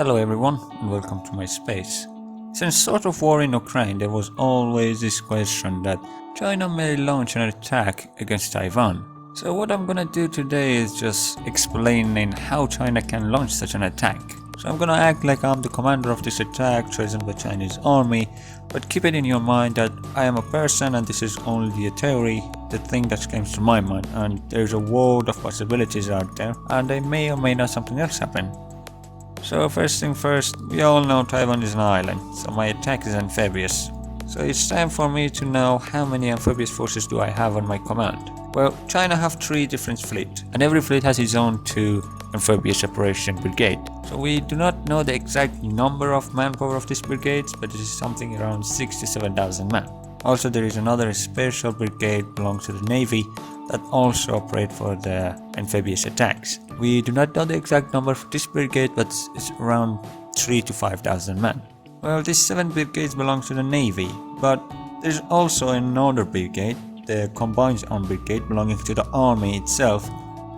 Hello everyone and welcome to my space. Since start of war in Ukraine there was always this question that China may launch an attack against Taiwan. So what I'm gonna do today is just explaining how China can launch such an attack. So I'm gonna act like I'm the commander of this attack chosen by Chinese army, but keep it in your mind that I am a person and this is only a theory, the thing that comes to my mind, and there's a world of possibilities out there and there may or may not something else happen. So first thing first, we all know Taiwan is an island, so my attack is amphibious. So it's time for me to know how many amphibious forces do I have on my command. Well, China have 3 different fleets, and every fleet has its own 2 amphibious operation brigade. So we do not know the exact number of manpower of these brigades, but it is something around 6 to 7,000 men. Also there is another special brigade belongs to the Navy that also operate for the amphibious attacks. We do not know the exact number for this brigade, but it's around 3 to 5,000 men. Well, these 7 brigades belong to the Navy, but there's also another brigade, the Combined Armed Brigade, belonging to the Army itself,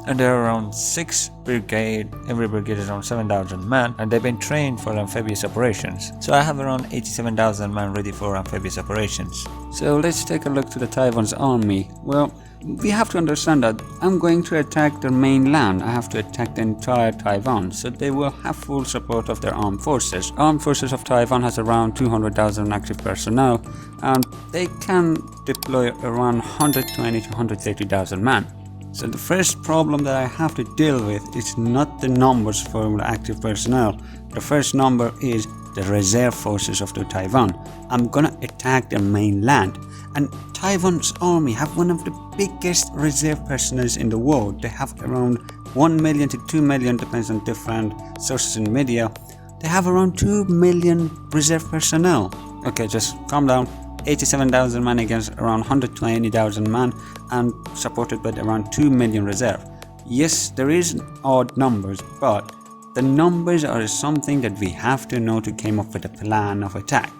and there are around 6 brigades. Every brigade is around 7,000 men, and they've been trained for amphibious operations. So I have around 87,000 men ready for amphibious operations. So let's take a look to the Taiwan's army. Well, we have to understand that I'm going to attack their mainland. I have to attack the entire Taiwan, so they will have full support of their armed forces. Armed forces of Taiwan has around 200,000 active personnel, and they can deploy around 120 to 130,000 men. So the first problem that I have to deal with is not the numbers for the active personnel. The first number is the reserve forces of the Taiwan. I'm gonna attack their mainland, and Taiwan's army have one of the biggest reserve personnel in the world. They have around 1 million to 2 million, depends on different sources in media. They have around 2 million reserve personnel. Okay, just calm down. 87,000 men against around 120,000 men and supported by around 2 million reserve. Yes, there is odd numbers, but the numbers are something that we have to know to come up with a plan of attack.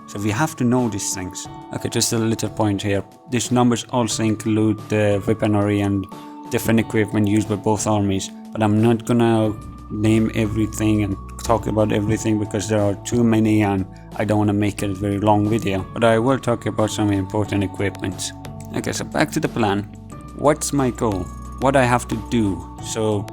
So we have to know these things. Okay, just a little point here. These numbers also include the weaponry and different equipment used by both armies, but I'm not gonna name everything and talk about everything because there are too many and I don't want to make it a very long video, but I will talk about some important equipment. Okay, so back to the plan. What's my goal? What I have to do? So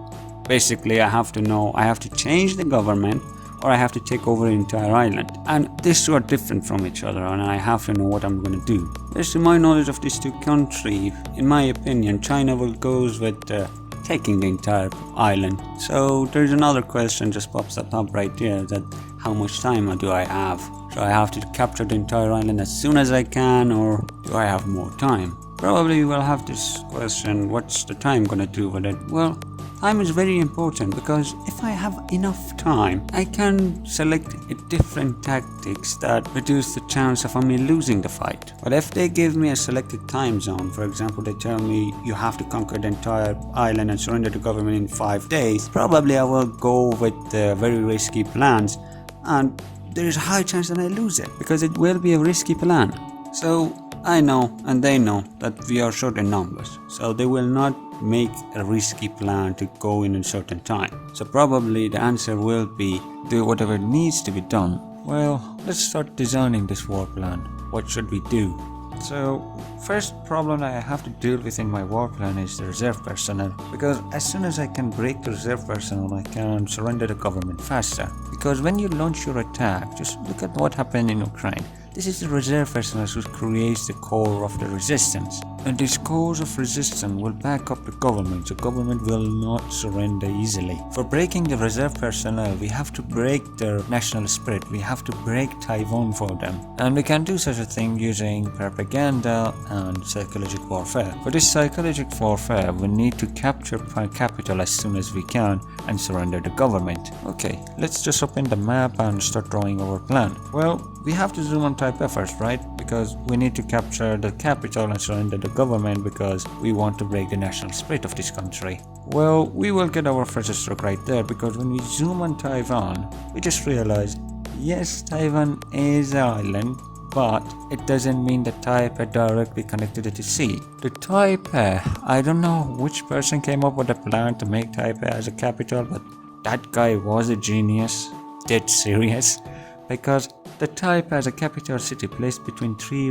basically I have to know I have to change the government or I have to take over the entire island, and these two are different from each other and I have to know what I'm going to do. Based on my knowledge of these two countries, in my opinion China will go with taking the entire island. So there's another question just pops up right here, that how much time do I have? So I have to capture the entire island as soon as I can, or do I have more time? Probably we'll have this question, what's the time gonna do with it? Well, time is very important because if I have enough time, I can select different tactics that reduce the chance of me losing the fight. But if they give me a selected time zone, for example, they tell me you have to conquer the entire island and surrender the government in 5 days, probably I will go with very risky plans, and there is a high chance that I lose it because it will be a risky plan. So I know and they know that we are short in numbers, so they will not make a risky plan to go in a certain time. So probably the answer will be do whatever needs to be done. Well, let's start designing this war plan. What should we do? So first problem I have to deal with in my war plan is the reserve personnel, because as soon as I can break the reserve personnel I can surrender the government faster. Because when you launch your attack, just look at what happened in Ukraine. This is the reserve personnel who creates the core of the resistance. And this core of resistance will back up the government, so government will not surrender easily. For breaking the reserve personnel, we have to break their national spirit, we have to break Taiwan for them. And we can do such a thing using propaganda and psychological warfare. For this psychological warfare, we need to capture capital as soon as we can and surrender the government. Okay, let's just open the map and start drawing our plan. Well, we have to zoom on Taipei first, right? Because we need to capture the capital and surrender the government because we want to break the national spirit of this country. Well, we will get our first stroke right there, because when we zoom on Taiwan, we just realize, yes, Taiwan is an island, but it doesn't mean that Taipei directly connected to the sea. The Taipei, I don't know which person came up with a plan to make Taipei as a capital, but that guy was a genius. dead serious? Because the type has a capital city placed between three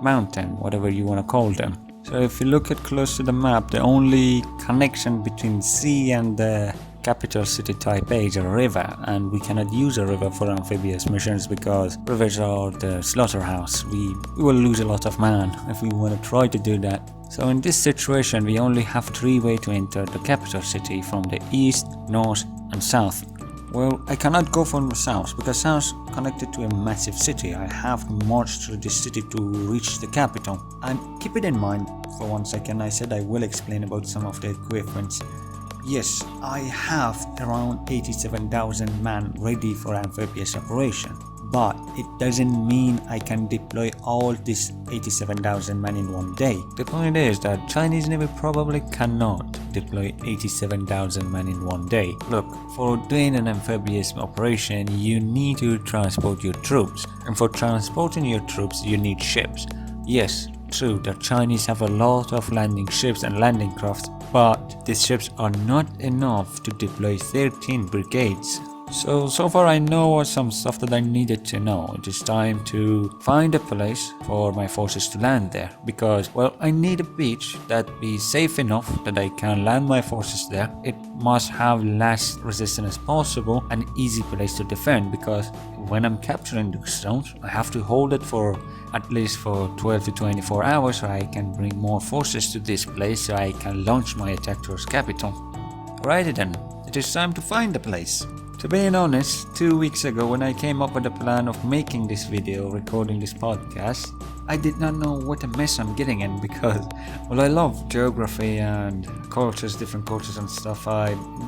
mountain, whatever you want to call them. So if you look at close to the map, the only connection between sea and the capital city Taipei is a river, and we cannot use a river for amphibious missions because rivers are the slaughterhouse. We will lose a lot of man if we want to try to do that. So in this situation, we only have three ways to enter the capital city: from the east, north and south. Well, I cannot go from the south because south is connected to a massive city. I have to march through this city to reach the capital. And keep it in mind for 1 second, I said I will explain about some of the equipments. Yes, I have around 87,000 men ready for amphibious operation, but it doesn't mean I can deploy all these 87,000 men in one day. The point is that Chinese Navy probably cannot deploy 87,000 men in one day. Look, for doing an amphibious operation, you need to transport your troops, and for transporting your troops, you need ships. Yes, true, the Chinese have a lot of landing ships and landing crafts, but these ships are not enough to deploy 13 brigades. So far I know some stuff that I needed to know. It is time to find a place for my forces to land there, because, well, I need a beach that be safe enough that I can land my forces there. It must have less resistance as possible, an easy place to defend, because when I'm capturing the stones, I have to hold it for at least for 12 to 24 hours so I can bring more forces to this place so I can launch my attack towards capital. Alrighty then, it is time to find the place. To be honest, 2 weeks ago when I came up with the plan of making this video, recording this podcast, I did not know what a mess I'm getting in because, well, I love geography and cultures, different cultures and stuff.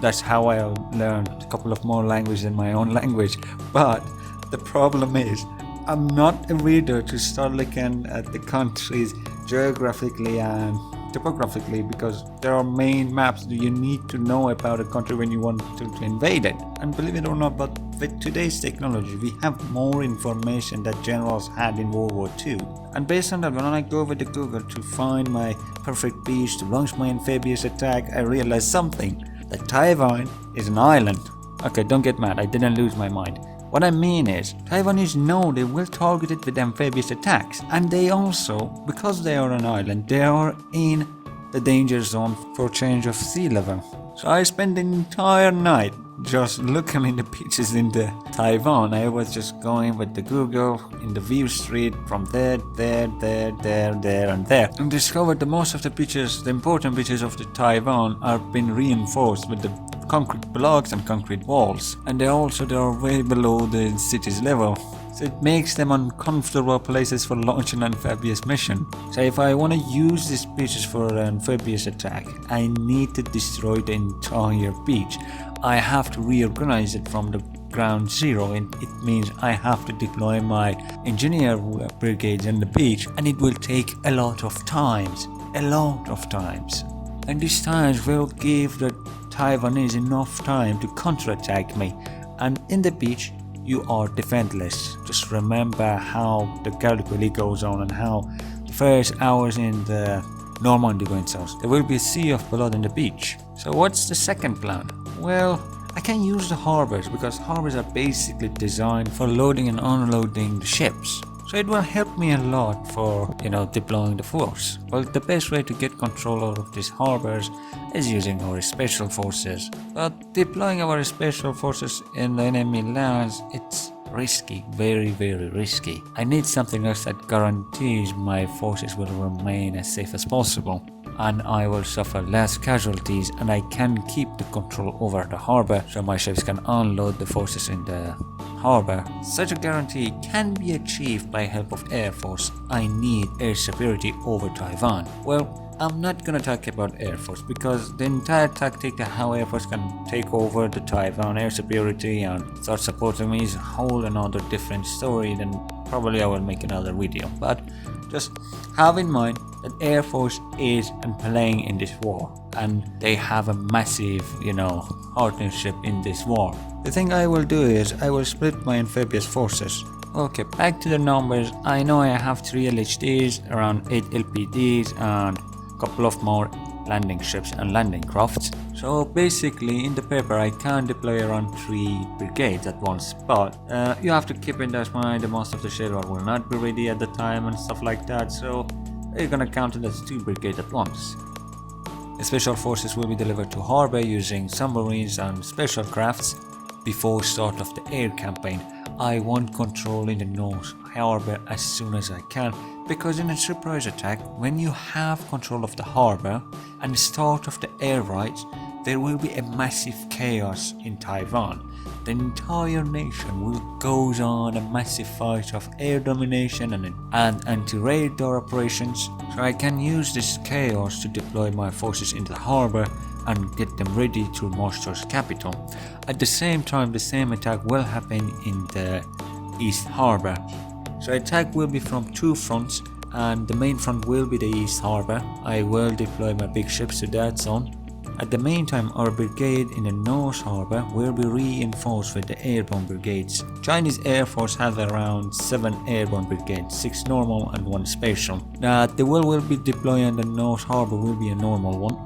That's how I learned a couple of more languages in my own language. But the problem is, I'm not a reader to start looking at the countries geographically and topographically, because there are main maps that you need to know about a country when you want to invade it. And believe it or not, but with today's technology, we have more information that generals had in World War II. And based on that, when I go over to Google to find my perfect beach to launch my amphibious attack, I realized something: that Taiwan is an island. Okay, don't get mad, I didn't lose my mind. What I mean is, Taiwanese know they will target it with amphibious attacks, and they also, because they are an island, they are in the danger zone for change of sea level. So I spent the entire night just looking in the beaches in the Taiwan. I was just going with the Google in the view street from there, and there, and discovered that most of the beaches, the important beaches of the Taiwan, are been reinforced with the concrete blocks and concrete walls, and they are way below the city's level, so it makes them uncomfortable places for launching an amphibious mission. So if I want to use these beaches for an amphibious attack, I need to destroy the entire beach. I have to reorganize it from the ground zero, and it means I have to deploy my engineer brigades on the beach, and it will take a lot of times. And these times will give the Taiwanese enough time to counterattack me, and in the beach you are defenseless. Just remember how the Gallipoli goes on and how the first hours in the Normandy went south. There will be a sea of blood in the beach. So what's the second plan? Well, I can use the harbors, because harbors are basically designed for loading and unloading the ships. So it will help me a lot for, deploying the force. Well, the best way to get control of these harbors is using our special forces. But deploying our special forces in the enemy lands, it's risky, very, very risky. I need something else that guarantees my forces will remain as safe as possible, and I will suffer less casualties, and I can keep the control over the harbor so my ships can unload the forces in the harbor. Such a guarantee can be achieved by help of Air Force. I need air superiority over Taiwan. Well, I'm not gonna talk about Air Force, because the entire tactic to how Air Force can take over the Taiwan air superiority and start supporting me is a whole another different story. Then probably I will make another video. But just have in mind that Air Force is playing in this war, and they have a massive, partnership in this war. The thing I will do is I will split my amphibious forces. Okay, back to the numbers. I know I have 3 LHDs, around 8 LPDs, and a couple of more landing ships and landing crafts. So basically in the paper I can deploy around 3 brigades at once, but you have to keep in mind that most of the shipyard will not be ready at the time and stuff like that, so you're gonna count it as 2 brigades at once. The special forces will be delivered to harbor using submarines and special crafts. Before start of the air campaign, I want control in the North Harbor as soon as I can, because in a surprise attack, when you have control of the harbor and the start of the air raids, there will be a massive chaos in Taiwan. The entire nation will go on a massive fight of air domination and anti-radar operations, so I can use this chaos to deploy my forces into the harbor and get them ready to march towards capital. At the same time, the same attack will happen in the East Harbor. So attack will be from 2 fronts, and the main front will be the East Harbor. I will deploy my big ships to that zone. At the meantime, our brigade in the North Harbor will be reinforced with the airborne brigades. Chinese Air Force has around 7 airborne brigades, 6 normal and 1 special. Now, the one will be deployed in the North Harbor will be a normal one.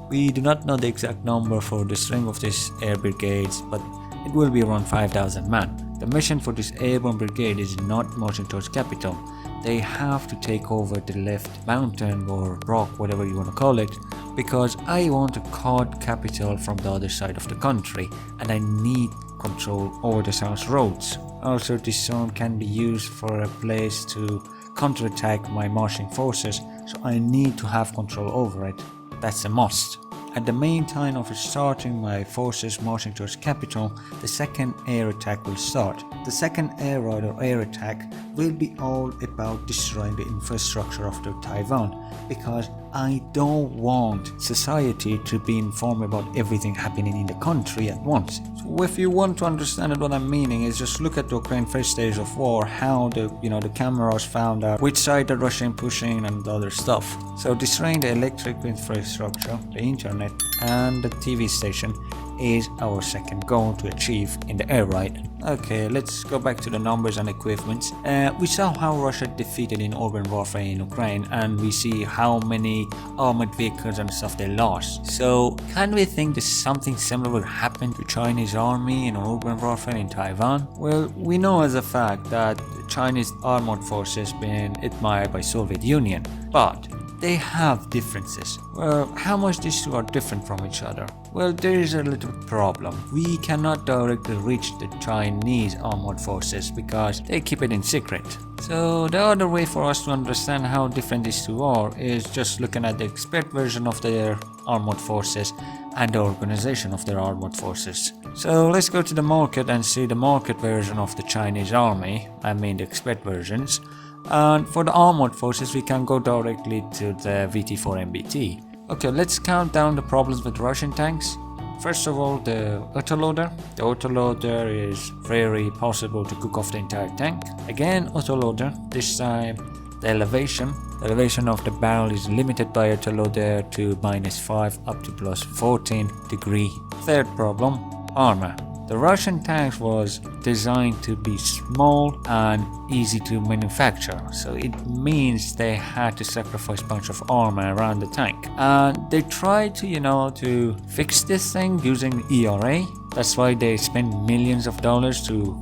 We do not know the exact number for the strength of these air brigades, but it will be around 5,000 men. The mission for this airborne brigade is not marching towards capital. They have to take over the left mountain or rock, whatever you want to call it, because I want to cut capital from the other side of the country and I need control over the south roads. Also, this zone can be used for a place to counterattack my marching forces, so I need to have control over it. That's a must. At the main time of starting my forces marching towards capital, the second air attack will start. The second air raid or air attack will be all about destroying the infrastructure of the Taiwan, because I don't want society to be informed about everything happening in the country at once. So if you want to understand what I'm meaning, is just look at the Ukraine first stage of war, how the cameras found out which side the Russian pushing and the other stuff. So destroying the electric infrastructure, the internet and the TV station is our second goal to achieve in the air raid. Okay, let's go back to the numbers and equipments. We saw how Russia defeated in urban warfare in Ukraine, and we see how many armored vehicles and stuff they lost. So can we think that something similar will happen to Chinese army in urban warfare in Taiwan? Well, we know as a fact that Chinese armored forces been admired by Soviet Union, but they have differences. Well, how much these two are different from each other? Well, there is a little problem. We cannot directly reach the Chinese armored forces because they keep it in secret. So the other way for us to understand how different these two are is just looking at the expert version of their armored forces and the organization of their armored forces. So let's go to the market and see the market version of the Chinese army, I mean the expert versions. And for the armored forces, we can go directly to the VT4 MBT. Okay, let's count down the problems with Russian tanks. First of all, the autoloader. The autoloader is very possible to cook off the entire tank. Again, autoloader. This time, the elevation. The elevation of the barrel is limited by autoloader to -5 up to +14 degree. Third problem, armor. The Russian tanks was designed to be small and easy to manufacture, so it means they had to sacrifice a bunch of armor around the tank. And they tried to fix this thing using ERA. That's why they spend millions of dollars to,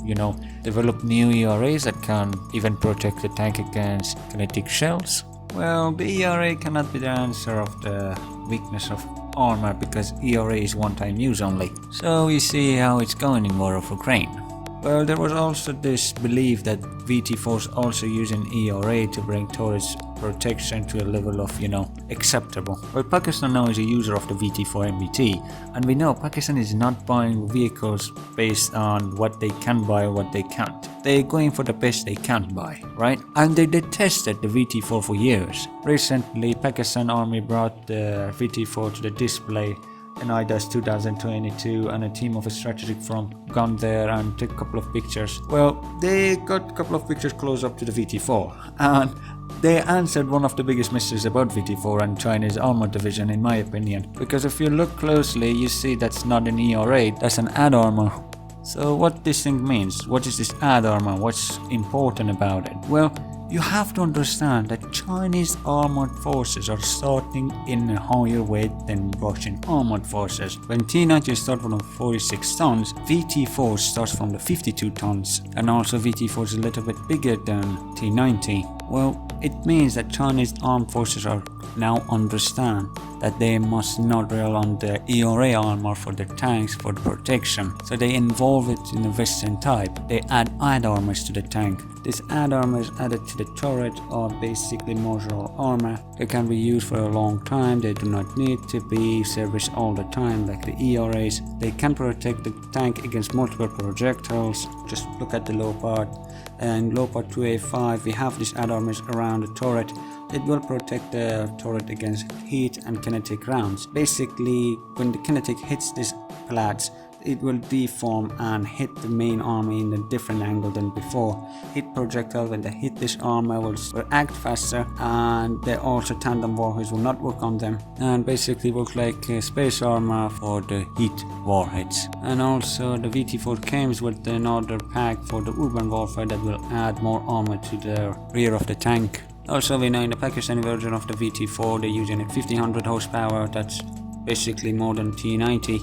develop new ERAs that can even protect the tank against kinetic shells. Well, the ERA cannot be the answer of the weakness of armor because ERA is one-time use only. So you see how it's going in War of Ukraine. Well, there was also this belief that VT4 is also using ERA to bring turrets protection to a level of, acceptable. Well, Pakistan now is a user of the VT4 MBT, and we know Pakistan is not buying vehicles based on what they can buy or what they can't. They're going for the best they can buy, right? And they detested the VT4 for years. Recently, Pakistan Army brought the VT4 to the display in IDAS 2022, and a team of strategic from gone there and took a couple of pictures. Well, they got a couple of pictures close up to the VT4, and they answered one of the biggest mysteries about VT4 and China's armored division, in my opinion. Because if you look closely, you see that's not an ERA, that's an add armor. So what this thing means, what is this add armor, what's important about it? Well, you have to understand that Chinese armored forces are starting in a higher weight than Russian armored forces. When T-90 starts from 46 tons, VT-4 starts from the 52 tons, and also VT-4 is a little bit bigger than T-90. Well, it means that Chinese armed forces are now understand that they must not rely on the ERA armor for their tanks for the protection. So they involve it in the Western type. They add armors to the tank. This add armors added to the turret are basically modular armor. They can be used for a long time. They do not need to be serviced all the time like the ERAs. They can protect the tank against multiple projectiles. Just look at the Leopard. And Leopard 2A5, we have these add armors around the turret. It will protect the turret against heat and kinetic rounds. Basically, when the kinetic hits these plats, it will deform and hit the main armor in a different angle than before. Hit projectile when they hit this armor will react faster, and they also tandem warheads will not work on them, and basically work like space armor for the heat warheads. And also the VT-4 comes with another pack for the urban warfare that will add more armor to the rear of the tank. Also, we know in the Pakistani version of the VT-4 they're using 1500 horsepower. That's basically more than T-90.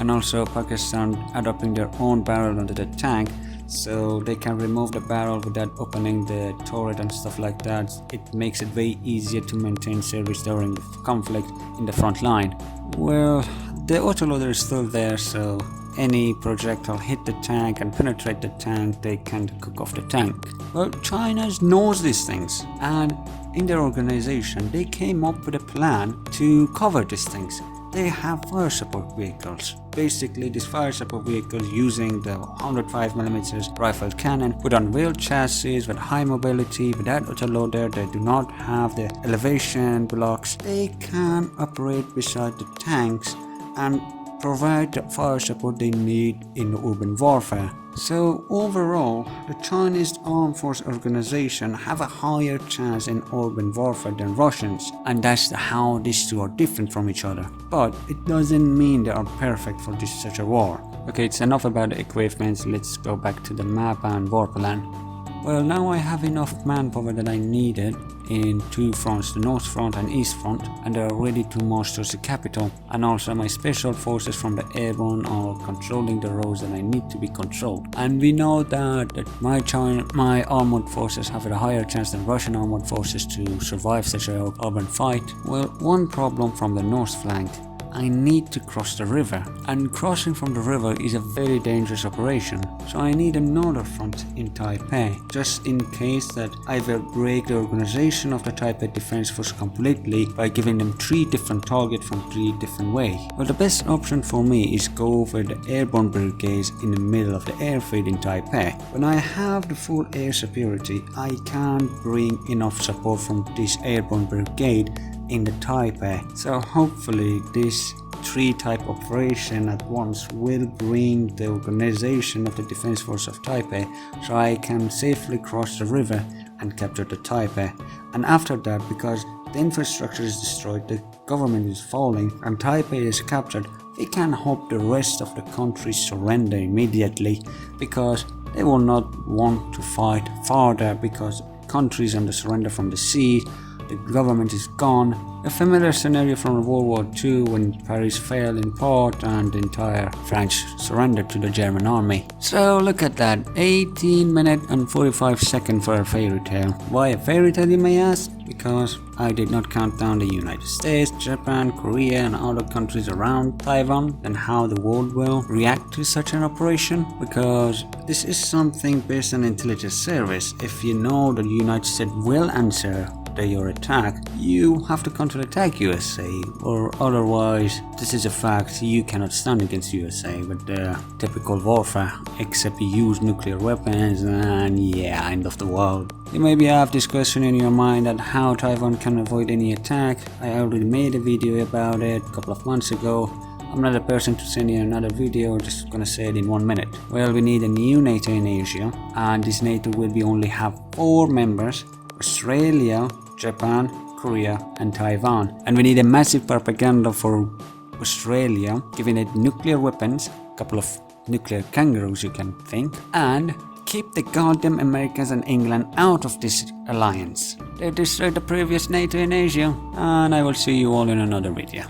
And also Pakistan adopting their own barrel onto the tank, so they can remove the barrel without opening the turret and stuff like that. It makes it way easier to maintain service during the conflict in the front line. Well, the autoloader is still there, so any projectile hit the tank and penetrate the tank, they can cook off the tank. Well, China knows these things, and in their organization they came up with a plan to cover these things. They have fire support vehicles. Basically, these fire support vehicles using the 105mm rifle cannon put on wheeled chassis with high mobility without autoloader. They do not have the elevation blocks. They can operate beside the tanks and provide the fire support they need in urban warfare. So overall, the Chinese Armed Force Organization have a higher chance in urban warfare than Russians, and that's how these two are different from each other. But it doesn't mean they are perfect for such a war. Okay, it's enough about the equipment, let's go back to the map and war plan. Well, now I have enough manpower that I needed in two fronts, the north front and east front, and they are ready to march towards the capital. And also my special forces from the airborne are controlling the roads that I need to be controlled. And we know that my armored forces have a higher chance than Russian armored forces to survive such an urban fight. Well, one problem from the north flank. I need to cross the river, and crossing from the river is a very dangerous operation, so I need another front in Taipei, just in case that I will break the organization of the Taipei Defense Force completely by giving them 3 different targets from 3 different ways. Well, the best option for me is go for the airborne brigades in the middle of the airfield in Taipei. When I have the full air superiority, I can bring enough support from this airborne brigade in the Taipei. So hopefully this 3-type operation at once will bring the organization of the Defense Force of Taipei, so I can safely cross the river and capture the Taipei. And after that, because the infrastructure is destroyed, the government is falling, and Taipei is captured, we can hope the rest of the country surrender immediately, because they will not want to fight farther, because the country is under surrender from the sea. The government is gone. A familiar scenario from World War II when Paris fell in part and the entire French surrendered to the German army. So look at that, 18 minutes and 45 seconds for a fairy tale. Why a fairy tale, you may ask? Because I did not count down the United States, Japan, Korea and other countries around Taiwan and how the world will react to such an operation. Because this is something based on intelligence service. If you know that the United States will answer your attack, you have to counterattack USA, or otherwise this is a fact, you cannot stand against USA with the typical warfare, except you use nuclear weapons and yeah, end of the world. You maybe have this question in your mind that how Taiwan can avoid any attack. I already made a video about it a couple of months ago. I'm not a person to send you another video, just gonna say it in 1 minute. Well, we need a new NATO in Asia, and this NATO will only have 4 members: Australia, Japan, Korea and Taiwan. And we need a massive propaganda for Australia, giving it nuclear weapons, a couple of nuclear kangaroos you can think, and keep the goddamn Americans and England out of this alliance. They destroyed the previous NATO in Asia, and I will see you all in another video.